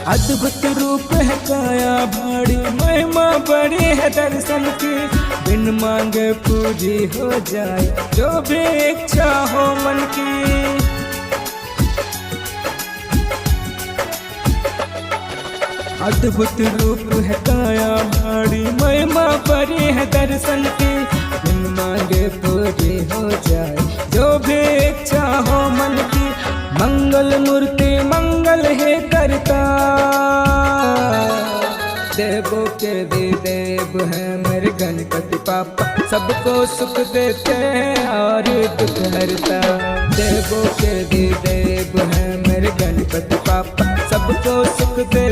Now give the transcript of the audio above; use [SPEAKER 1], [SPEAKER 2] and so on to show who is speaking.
[SPEAKER 1] अद्भुत रूप है काया भाड़ी, महिमा बड़ी है दर्शन की। बिन मांगे पूरी हो जाए जो भी इच्छा हो मन की। अद्भुत रूप है काया भाड़ी, महिमा बड़ी है दर्शन की। बिन मांगे पूरी हो जाए जो भी इच्छा हो मन की। मंगल मूर्ति मंगल ही करता, देवों के भी देव है मेरे गणपति पापा। सबको सुख देते हैं और दुख हरता। देवों के भी देव है मेरे गणपति पापा, सबको सुख दे